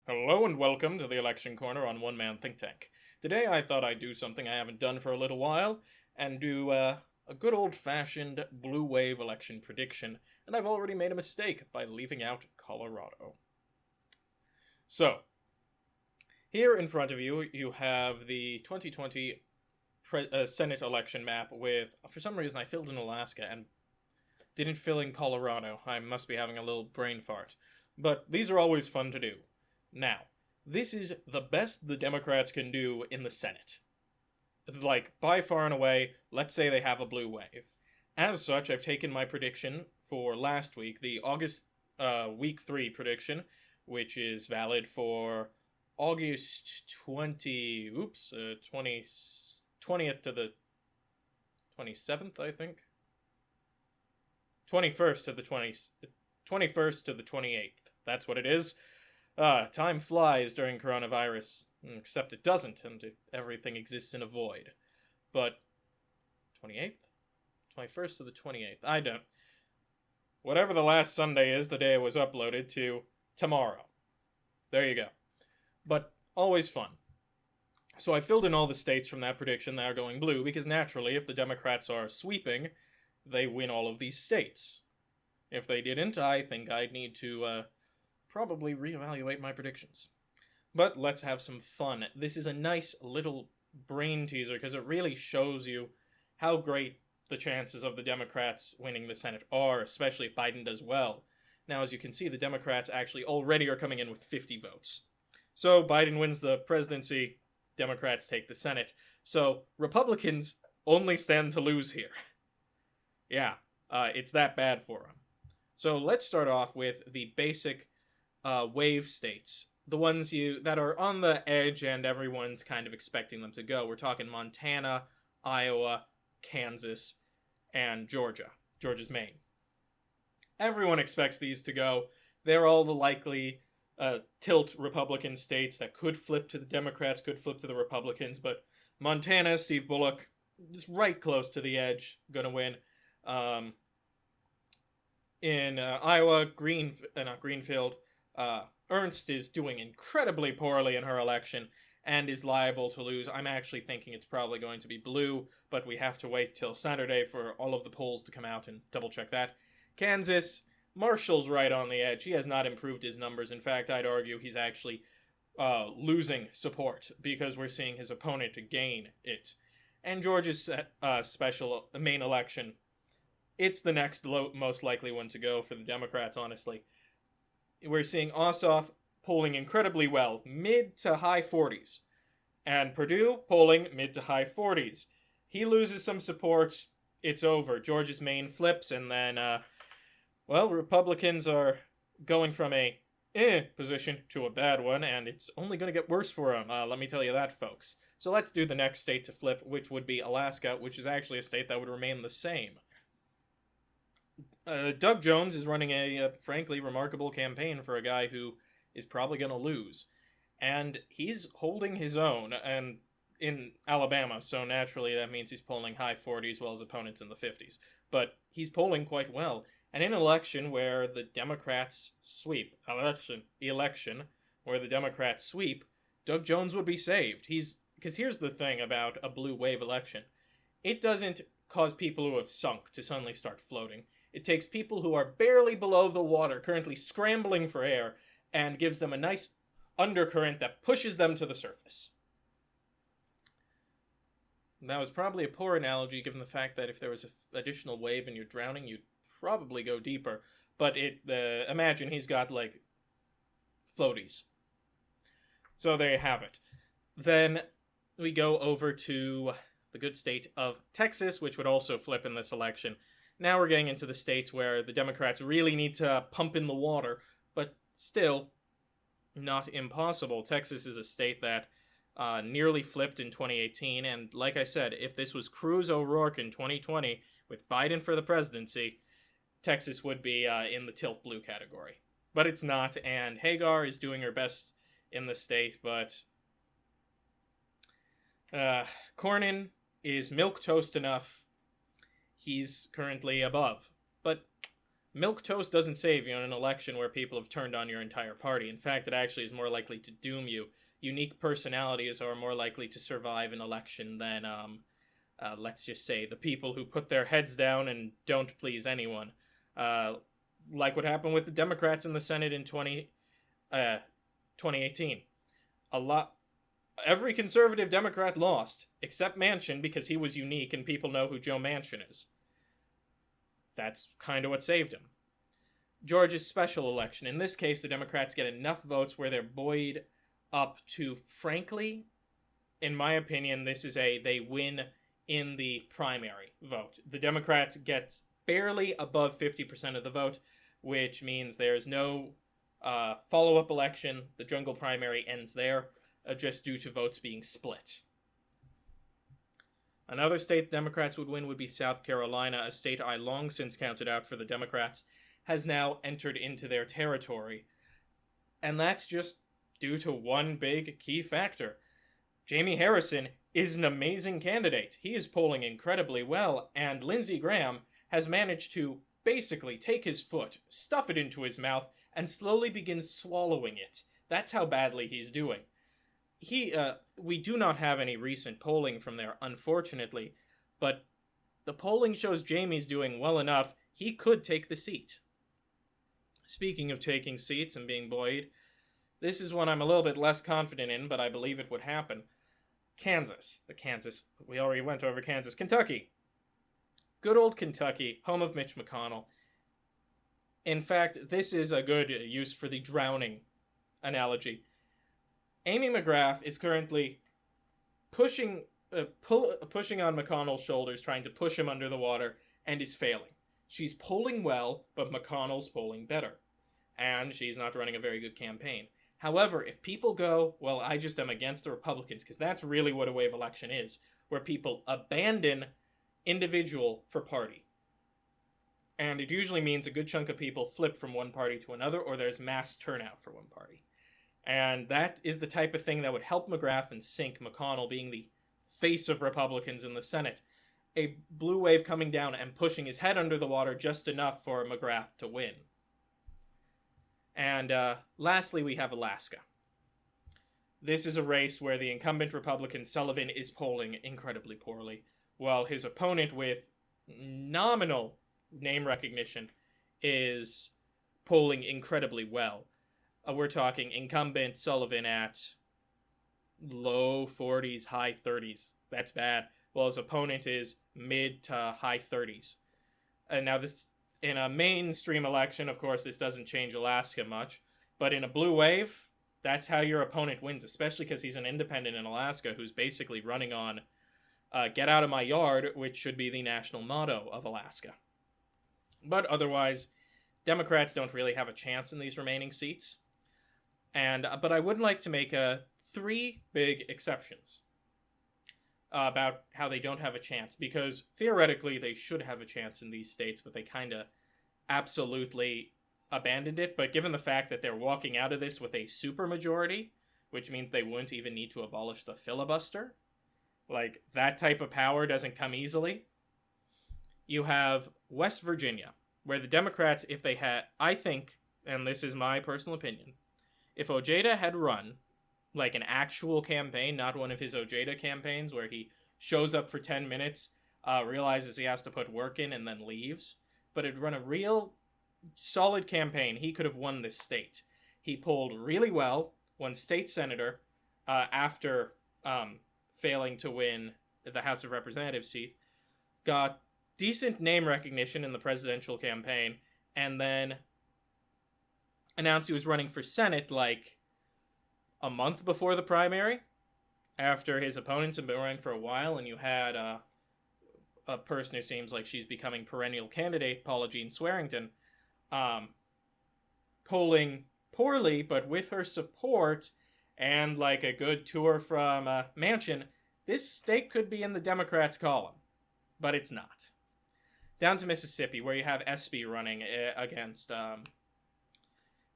Hello and welcome to the Election Corner on One Man Think Tank. Today I thought I'd do something I haven't done for a little while and do a good old-fashioned blue wave election prediction, and I've already made a mistake by leaving out Colorado. So, here in front of you, you have the 2020 Senate election map with, for some reason I filled in Alaska and didn't fill in Colorado. I must be having a little brain fart. But these are always fun to do. Now, this is the best the Democrats can do in the Senate. Like, by far and away, let's say they have a blue wave. As such, I've taken my prediction for last week, the August week 3 prediction, which is valid for August 20th to the 27th, I think. 21st to the 21st to the 28th. That's what it is. Time flies during coronavirus, except it doesn't, and everything exists in a void. But 28th? 21st to the 28th. I don't. Whatever the last Sunday is, the day it was uploaded to, tomorrow. There you go. But always fun. So I filled in all the states from that prediction that are going blue, because naturally, if the Democrats are sweeping, they win all of these states. If they didn't, I think I'd need to probably reevaluate my predictions. But let's have some fun. This is a nice little brain teaser because it really shows you how great the chances of the Democrats winning the Senate are, especially if Biden does well. Now, as you can see, the Democrats actually already are coming in with 50 votes. So Biden wins the presidency, Democrats take the Senate. So Republicans only stand to lose here. Yeah, it's that bad for them. So let's start off with the basic wave states, the ones that are on the edge and everyone's kind of expecting them to go. We're talking Montana, Iowa, Kansas, and Georgia. Georgia's Maine. Everyone expects these to go. They're all the likely tilt Republican states that could flip to the Democrats, could flip to the Republicans, but Montana, Steve Bullock, just right close to the edge, gonna win. In Iowa, Greenfield, Ernst is doing incredibly poorly in her election and is liable to lose. I'm actually thinking it's probably going to be blue, but we have to wait till Saturday for all of the polls to come out and double check that. Kansas, Marshall's right on the edge. He has not improved his numbers. In fact, I'd argue he's actually losing support because we're seeing his opponent gain it. And Georgia's special main election, it's the next most likely one to go for the Democrats, honestly. We're seeing Ossoff polling incredibly well, mid to high 40s. And Perdue polling mid to high 40s. He loses some support, it's over. Georgia's Maine flips, and then, Republicans are going from a position to a bad one, and it's only going to get worse for them. Let me tell you that, folks. So let's do the next state to flip, which would be Alaska, which is actually a state that would remain the same. Doug Jones is running a frankly remarkable campaign for a guy who is probably going to lose. And he's holding his own and in Alabama, so naturally that means he's polling high 40s while his opponent's in the 50s. But he's polling quite well. And in an election where the Democrats sweep, election where the Democrats sweep, Doug Jones would be saved. Because here's the thing about a blue wave election. It doesn't cause people who have sunk to suddenly start floating. It takes people who are barely below the water, currently scrambling for air, and gives them a nice undercurrent that pushes them to the surface. That was probably a poor analogy, given the fact that if there was an additional wave and you're drowning, you'd probably go deeper. But imagine he's got, like, floaties. So there you have it. Then we go over to the good state of Texas, which would also flip in this election. Now we're getting into the states where the Democrats really need to pump in the water, but still not impossible. Texas is a state that nearly flipped in 2018, and like I said, if this was Cruz O'Rourke in 2020 with Biden for the presidency, Texas would be in the tilt blue category. But it's not, and Hagar is doing her best in the state, but Cornyn is milquetoast enough. He's currently above. But milquetoast doesn't save you in an election where people have turned on your entire party. In fact, it actually is more likely to doom you. Unique personalities are more likely to survive an election than, let's just say, the people who put their heads down and don't please anyone. Like what happened with the Democrats in the Senate in 2018. Every conservative Democrat lost, except Manchin, because he was unique and people know who Joe Manchin is. That's kind of what saved him. Georgia's special election. In this case, the Democrats get enough votes where they're buoyed up to, frankly, in my opinion, this is they win in the primary vote. The Democrats get barely above 50% of the vote, which means there's no follow-up election. The jungle primary ends there, just due to votes being split. Another state Democrats would win would be South Carolina, a state I long since counted out for the Democrats, has now entered into their territory. And that's just due to one big key factor. Jamie Harrison is an amazing candidate. He is polling incredibly well, and Lindsey Graham has managed to basically take his foot, stuff it into his mouth, and slowly begin swallowing it. That's how badly he's doing. We do not have any recent polling from there, unfortunately, but the polling shows Jamie's doing well enough, he could take the seat. Speaking of taking seats and being buoyed, this is one I'm a little bit less confident in, but I believe it would happen. Kansas. We already went over Kansas. Kentucky. Good old Kentucky, home of Mitch McConnell. In fact, this is a good use for the drowning analogy. Amy McGrath is currently pushing on McConnell's shoulders, trying to push him under the water, and is failing. She's polling well, but McConnell's polling better. And she's not running a very good campaign. However, if people go, well, I just am against the Republicans, because that's really what a wave election is, where people abandon individual for party. And it usually means a good chunk of people flip from one party to another, or there's mass turnout for one party. And that is the type of thing that would help McGrath and sink McConnell being the face of Republicans in the Senate. A blue wave coming down and pushing his head under the water just enough for McGrath to win. And lastly, we have Alaska. This is a race where the incumbent Republican Sullivan is polling incredibly poorly, while his opponent with nominal name recognition is polling incredibly well. We're talking incumbent Sullivan at low 40s, high 30s. That's bad. While his opponent is mid to high 30s. And now this, in a mainstream election, of course, this doesn't change Alaska much. But in a blue wave, that's how your opponent wins, especially because he's an independent in Alaska who's basically running on get out of my yard, which should be the national motto of Alaska. But otherwise, Democrats don't really have a chance in these remaining seats. But I would like to make three big exceptions about how they don't have a chance, because theoretically they should have a chance in these states, but they kind of absolutely abandoned it. But given the fact that they're walking out of this with a supermajority, which means they wouldn't even need to abolish the filibuster, like, that type of power doesn't come easily. You have West Virginia, where the Democrats, if they had, I think, and this is my personal opinion, if Ojeda had run, like an actual campaign, not one of his Ojeda campaigns where he shows up for 10 minutes, realizes he has to put work in, and then leaves, but had run a real solid campaign, he could have won this state. He polled really well, won state senator after failing to win the House of Representatives seat, got decent name recognition in the presidential campaign, and then announced he was running for Senate like a month before the primary, after his opponents had been running for a while, and you had a person who seems like she's becoming perennial candidate, Paula Jean Swearengton, polling poorly, but with her support and like a good tour from Manchin, this state could be in the Democrats' column, but it's not. Down to Mississippi, where you have Espy running against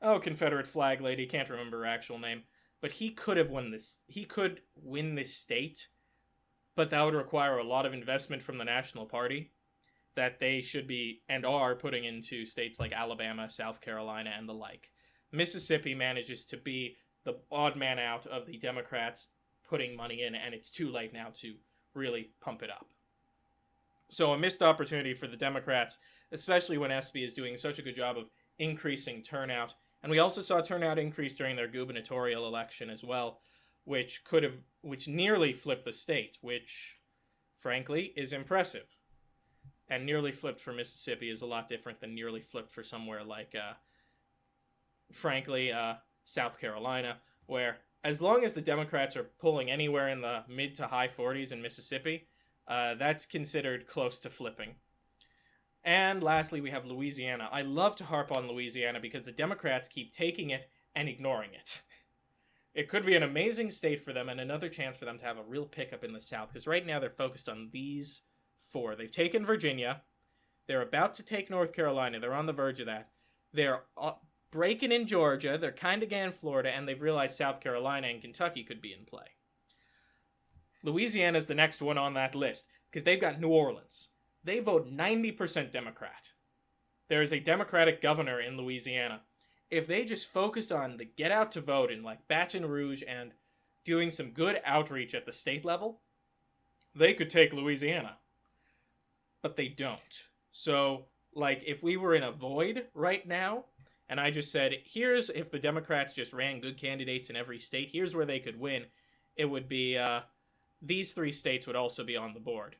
Confederate flag lady, can't remember her actual name, but he could have won this. He could win this state, but that would require a lot of investment from the National Party that they should be and are putting into states like Alabama, South Carolina, and the like. Mississippi manages to be the odd man out of the Democrats putting money in, and it's too late now to really pump it up. So a missed opportunity for the Democrats, especially when SB is doing such a good job of increasing turnout. And we also saw turnout increase during their gubernatorial election as well, which nearly flipped the state, which, frankly, is impressive. And nearly flipped for Mississippi is a lot different than nearly flipped for somewhere like, South Carolina, where as long as the Democrats are pulling anywhere in the mid to high 40s in Mississippi, that's considered close to flipping. And lastly, we have Louisiana. I love to harp on Louisiana because the Democrats keep taking it and ignoring it. It could be an amazing state for them and another chance for them to have a real pickup in the South, because right now they're focused on these four. They've taken Virginia. They're about to take North Carolina. They're on the verge of that. They're breaking in Georgia. They're kind of getting Florida, and they've realized South Carolina and Kentucky could be in play. Louisiana is the next one on that list because they've got New Orleans. They vote 90% Democrat. There is a Democratic governor in Louisiana. If they just focused on the get out to vote in like Baton Rouge and doing some good outreach at the state level, they could take Louisiana. But they don't. So, like, if we were in a void right now, and I just said, here's if the Democrats just ran good candidates in every state, here's where they could win, it would be, these three states would also be on the board.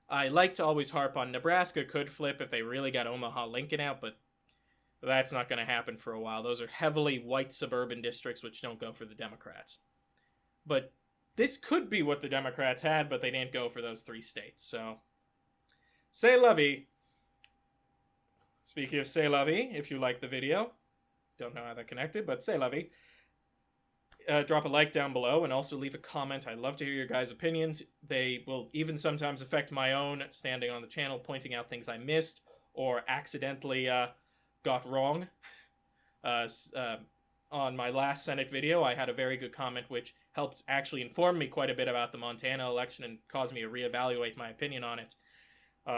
I like to always harp on Nebraska could flip if they really got Omaha, Lincoln out, but that's not going to happen for a while. Those are heavily white suburban districts which don't go for the Democrats. But this could be what the Democrats had, but they didn't go for those three states, so c'est la vie. Speaking of c'est la vie, if you like the video, don't know how that connected, but c'est la vie. Drop a like down below and also leave a comment. I love to hear your guys' opinions. They will even sometimes affect my own standing on the channel, pointing out things I missed or accidentally got wrong. On my last Senate video, I had a very good comment which helped actually inform me quite a bit about the Montana election and caused me to reevaluate my opinion on it.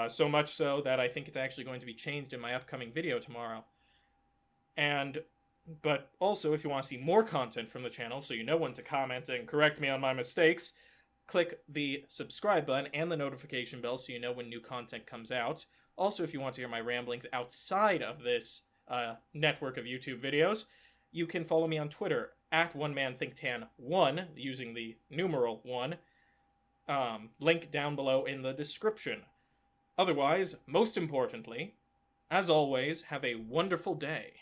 So much so that I think it's actually going to be changed in my upcoming video tomorrow. But also, if you want to see more content from the channel, so you know when to comment and correct me on my mistakes, click the subscribe button and the notification bell so you know when new content comes out. Also, if you want to hear my ramblings outside of this network of YouTube videos, you can follow me on Twitter at OneManThinkTan1 using the numeral 1. Link down below in the description. Otherwise, most importantly, as always, have a wonderful day.